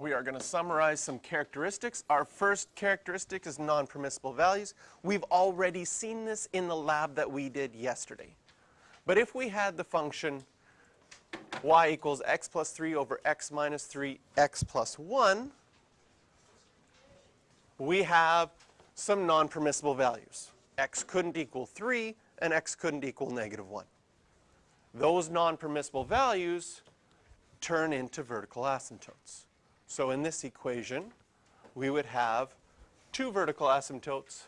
We are going to summarize some characteristics. Our first characteristic is non-permissible values. We've already seen this in the lab that we did yesterday. But if we had the function y equals x plus 3 over x minus 3, x plus 1, we have some non-permissible values. X couldn't equal 3, and x couldn't equal negative 1. Those non-permissible values turn into vertical asymptotes. So in this equation, we would have two vertical asymptotes.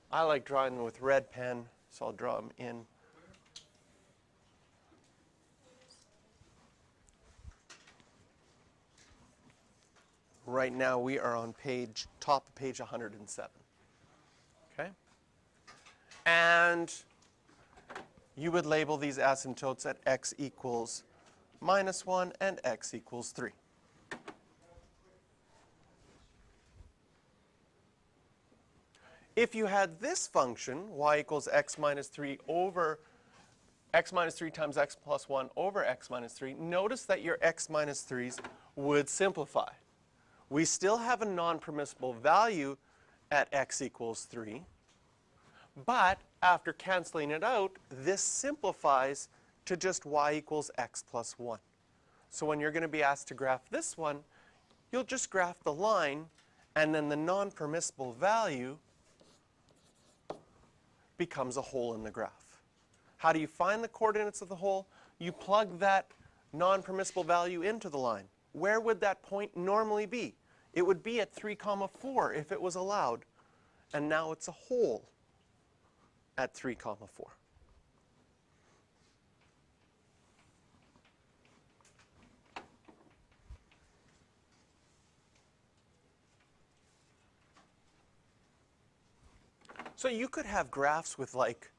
I like drawing them with red pen, so I'll draw them in. Right now we are on top of page 107. Okay? And you would label these asymptotes at x equals minus 1 and x equals 3. If you had this function, y equals x minus 3 over x minus 3 times x plus 1 over x minus 3, notice that your x minus 3's would simplify. We still have a non-permissible value at x equals 3, but after canceling it out, this simplifies to just y equals x plus 1. So when you're going to be asked to graph this one, you'll just graph the line, and then the non-permissible value becomes a hole in the graph. How do you find the coordinates of the hole? You plug that non-permissible value into the line. Where would that point normally be? It would be at 3, 4 if it was allowed. And now it's a hole at 3, 4. So you could have graphs with like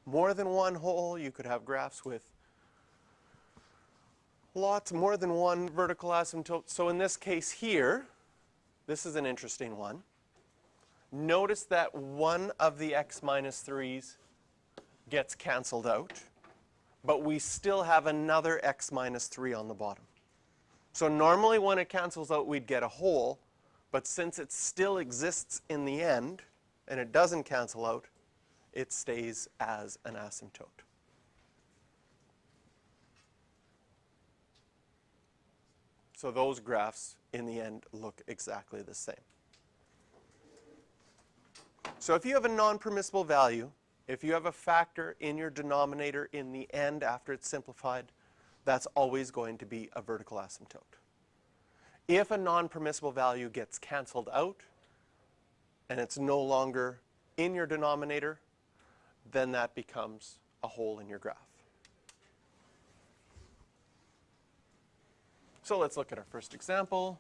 more than one hole. You could have graphs with more than one vertical asymptote. So in this case here, this is an interesting one. Notice that one of the x minus 3's gets canceled out, but we still have another x minus 3 on the bottom. So normally when it cancels out, we'd get a hole, but since it still exists in the end, and it doesn't cancel out, it stays as an asymptote. So those graphs, in the end, look exactly the same. So if you have a non-permissible value, if you have a factor in your denominator in the end after it's simplified, that's always going to be a vertical asymptote. If a non-permissible value gets canceled out, and it's no longer in your denominator, then that becomes a hole in your graph. So let's look at our first example.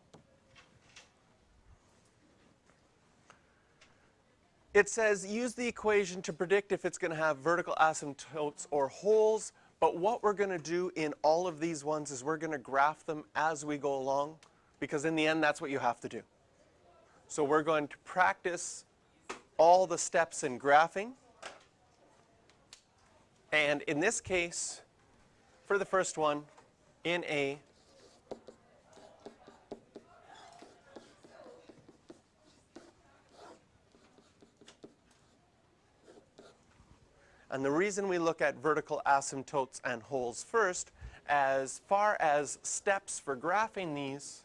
It says use the equation to predict if it's going to have vertical asymptotes or holes, but what we're going to do in all of these ones is we're going to graph them as we go along, because in the end that's what you have to do. So we're going to practice all the steps in graphing. And in this case, for the first one, in A, and the reason we look at vertical asymptotes and holes first, as far as steps for graphing these,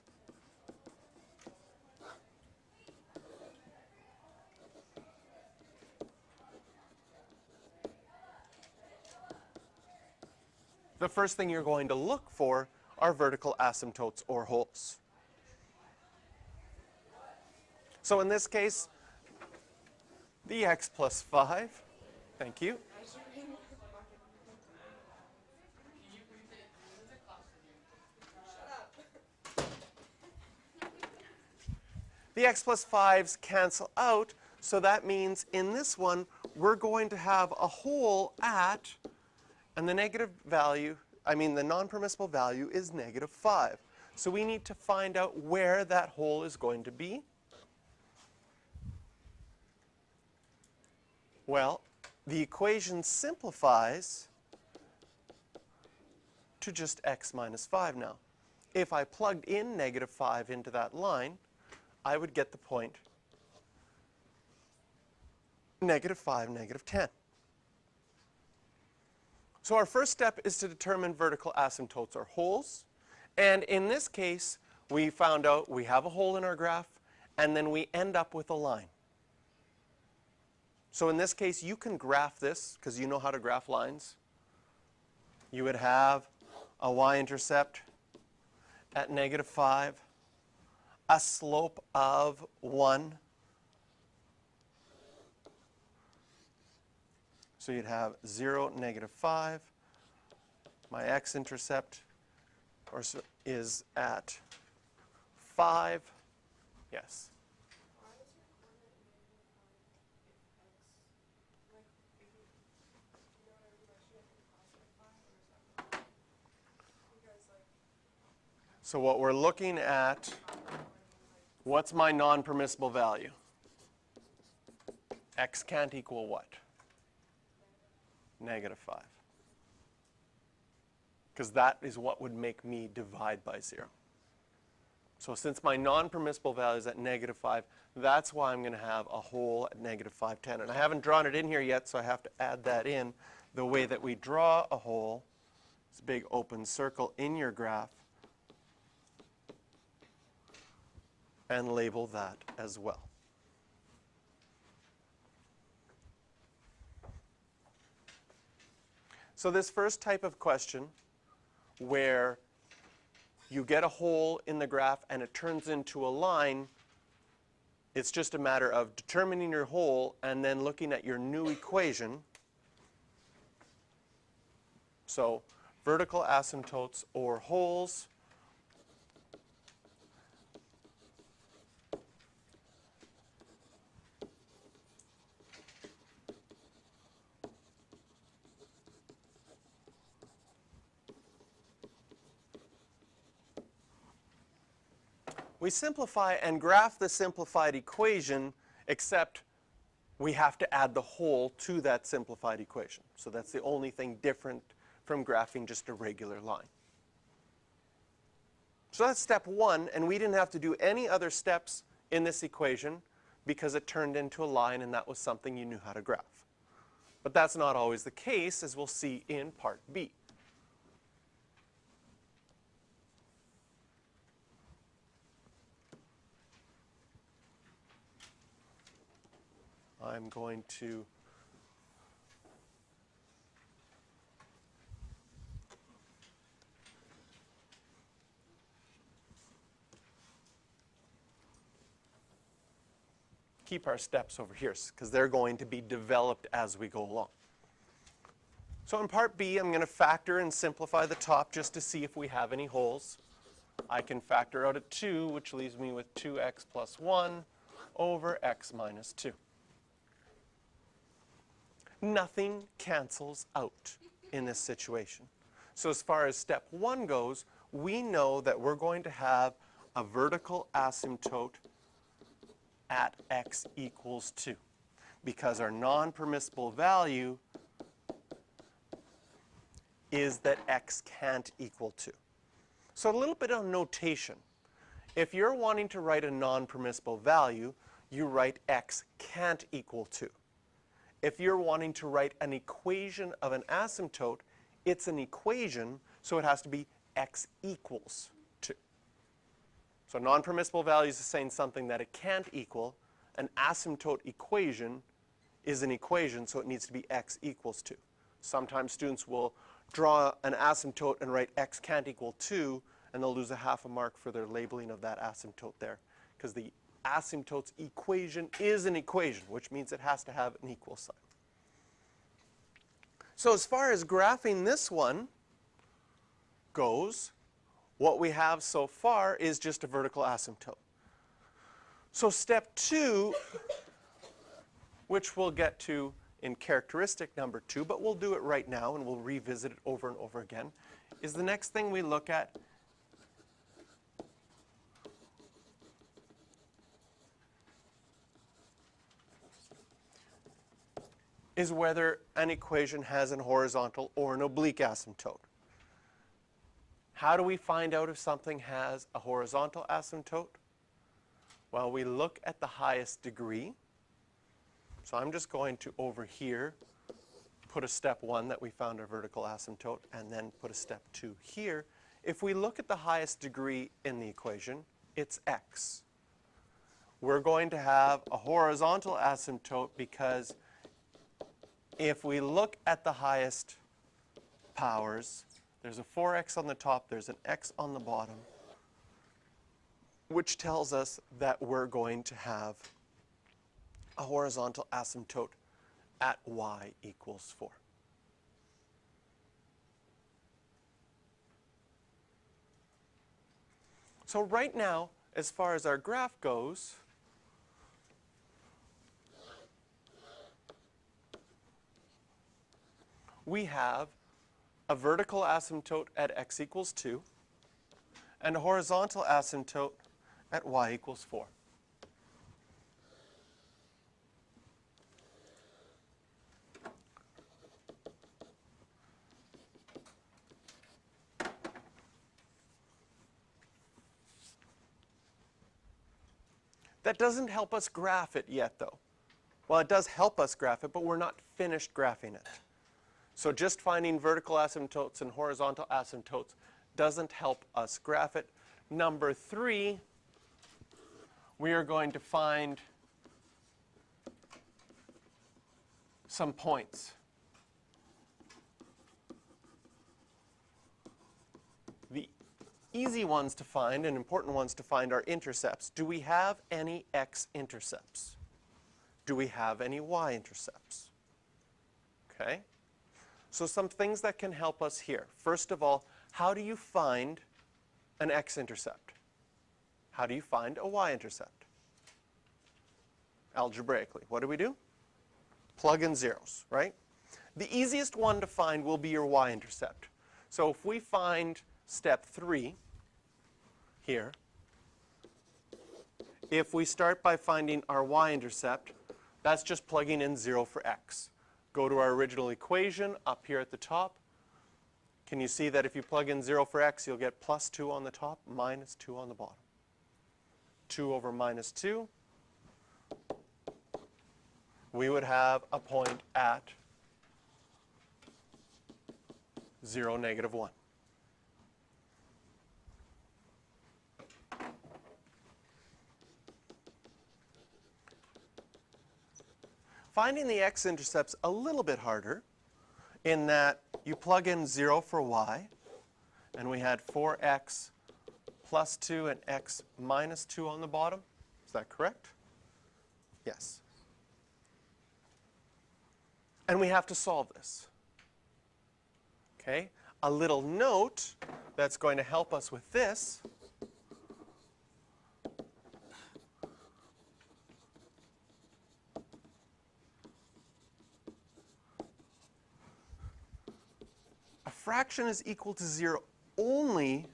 the first thing you're going to look for are vertical asymptotes or holes. So in this case, the x plus 5, thank you. The x plus 5's cancel out, so that means in this one, we're going to have a hole at, and the negative value, the non-permissible value is negative 5. So we need to find out where that hole is going to be. Well, the equation simplifies to just x minus 5 now. if I plugged in -5 into that line, I would get the point -5, -10. So our first step is to determine vertical asymptotes or holes. And in this case, we found out we have a hole in our graph, and then we end up with a line. So in this case, you can graph this, because you know how to graph lines. You would have a y-intercept at -5, a slope of 1. So you'd have 0, -5. My x-intercept is at 5. Yes. So what we're looking at, what's my non-permissible value? X can't equal what? -5. Because that is what would make me divide by 0. So since my non-permissible value is at -5, that's why I'm going to have a hole at -5, 10. And I haven't drawn it in here yet, so I have to add that in. The way that we draw a hole is a big open circle in your graph, and label that as well. So this first type of question, where you get a hole in the graph and it turns into a line, it's just a matter of determining your hole and then looking at your new equation. So vertical asymptotes or holes. We simplify and graph the simplified equation, except we have to add the hole to that simplified equation. So that's the only thing different from graphing just a regular line. So that's step 1, and we didn't have to do any other steps in this equation because it turned into a line, and that was something you knew how to graph. But that's not always the case, as we'll see in part B. I'm going to keep our steps over here because they're going to be developed as we go along. So in part B, I'm going to factor and simplify the top just to see if we have any holes. I can factor out a 2, which leaves me with 2x plus 1 over x minus 2. Nothing cancels out in this situation. So as far as step 1 goes, we know that we're going to have a vertical asymptote at x equals 2 because our non-permissible value is that x can't equal 2. So a little bit of notation. If you're wanting to write a non-permissible value, you write x can't equal 2. If you're wanting to write an equation of an asymptote, it's an equation, so it has to be x equals 2. So non-permissible values is saying something that it can't equal. An asymptote equation is an equation, so it needs to be x equals 2. Sometimes students will draw an asymptote and write x can't equal 2, and they'll lose a half a mark for their labeling of that asymptote there, because the asymptote's equation is an equation, which means it has to have an equal sign. So as far as graphing this one goes, what we have so far is just a vertical asymptote. So step 2, which we'll get to in characteristic number 2, but we'll do it right now and we'll revisit it over and over again, is the next thing we look at is whether an equation has an horizontal or an oblique asymptote. How do we find out if something has a horizontal asymptote? Well, we look at the highest degree. So I'm just going to, over here, put a step 1 that we found a vertical asymptote, and then put a step 2 here. If we look at the highest degree in the equation, it's x. We're going to have a horizontal asymptote because if we look at the highest powers, there's a 4x on the top, there's an x on the bottom, which tells us that we're going to have a horizontal asymptote at y equals 4. So right now, as far as our graph goes, we have a vertical asymptote at x equals 2 and a horizontal asymptote at y equals 4. That doesn't help us graph it yet, though. Well, it does help us graph it, but we're not finished graphing it. So just finding vertical asymptotes and horizontal asymptotes doesn't help us graph it. Number 3, we are going to find some points. The easy ones to find and important ones to find are intercepts. Do we have any x-intercepts? Do we have any y-intercepts? Okay. So some things that can help us here. First of all, how do you find an x-intercept? How do you find a y-intercept? Algebraically, what do? Plug in zeros, right? The easiest one to find will be your y-intercept. So if we find step 3 here, if we start by finding our y-intercept, that's just plugging in 0 for x. Go to our original equation up here at the top. Can you see that if you plug in 0 for x, you'll get plus 2 on the top, minus 2 on the bottom. 2 over minus 2. We would have a point at 0, negative 1. Finding the x-intercept's a little bit harder in that you plug in 0 for y, and we had 4x plus 2 and x minus 2 on the bottom. Is that correct? Yes. And we have to solve this. Okay? A little note that's going to help us with this . A fraction is equal to 0 only,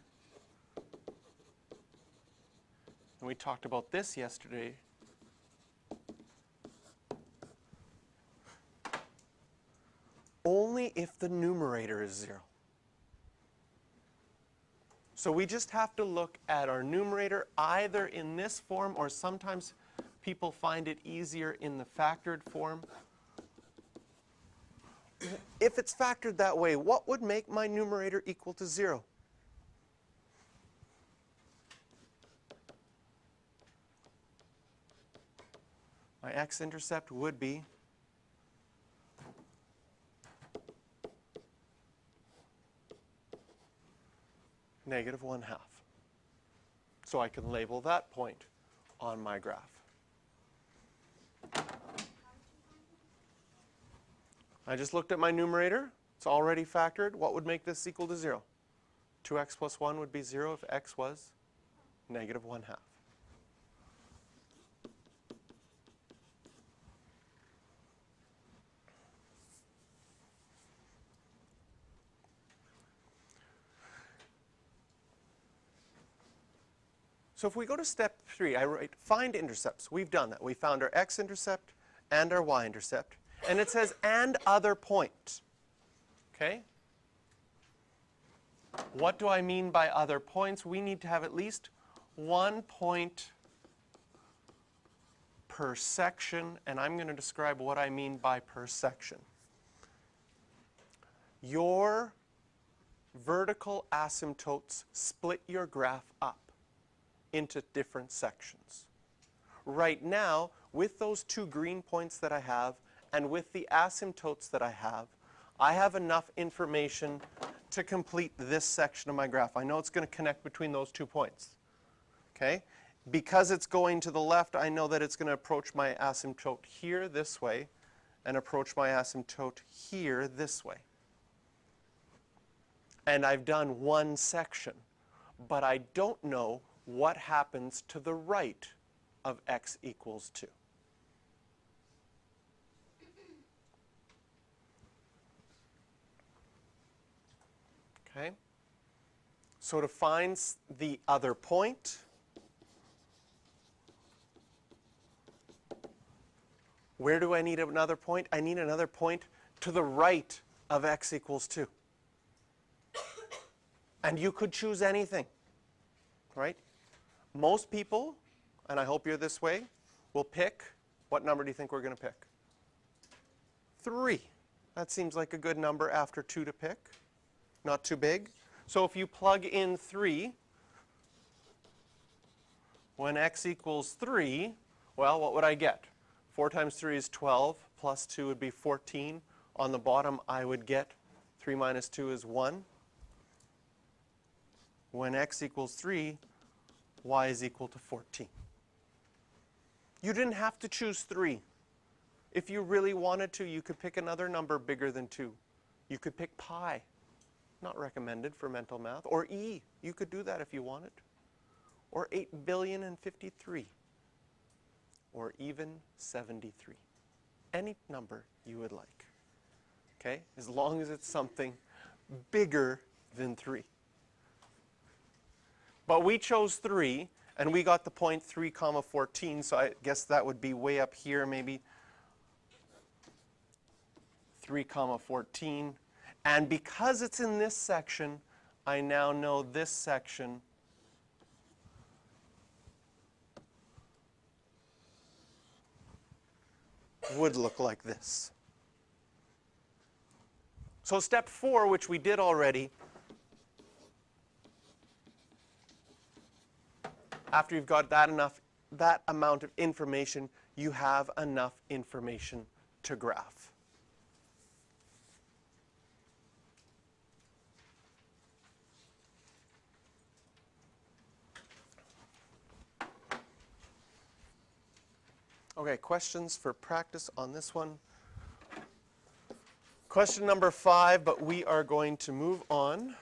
and we talked about this yesterday, only if the numerator is 0. So we just have to look at our numerator either in this form, or sometimes people find it easier in the factored form. If it's factored that way, what would make my numerator equal to 0? My x-intercept would be negative 1/2. So I can label that point on my graph. I just looked at my numerator. It's already factored. What would make this equal to 0? 2x plus 1 would be 0 if x was negative 1/2. So if we go to step 3, I write find intercepts. We've done that. We found our x-intercept and our y-intercept. And it says, and other point. Okay? What do I mean by other points? We need to have at least 1 point per section, and I'm going to describe what I mean by per section. Your vertical asymptotes split your graph up into different sections. Right now, with those 2 green points that I have, and with the asymptotes that I have enough information to complete this section of my graph. I know it's going to connect between those 2 points. Okay? Because it's going to the left, I know that it's going to approach my asymptote here this way and approach my asymptote here this way. And I've done 1 section, but I don't know what happens to the right of x equals 2. Okay? So to find the other point, where do I need another point? I need another point to the right of x equals 2. And you could choose anything, right? Most people, and I hope you're this way, will pick, what number do you think we're going to pick? 3. That seems like a good number after 2 to pick. Not too big. So if you plug in 3, when x equals 3, well, what would I get? 4 times 3 is 12, plus 2 would be 14. On the bottom, I would get 3 minus 2 is 1. When x equals 3, y is equal to 14. You didn't have to choose 3. If you really wanted to, you could pick another number bigger than 2. You could pick pi. Not recommended for mental math. Or e. You could do that if you wanted. Or 8,053,000,000. Or even 73. Any number you would like. Okay? As long as it's something bigger than 3. But we chose 3, and we got the point 3 comma 14, so I guess that would be way up here, maybe 3 comma 14. And because it's in this section, I now know this section would look like this. So step 4, which we did already, after you've got that amount of information, you have enough information to graph. Okay, questions for practice on this one? Question number 5, but we are going to move on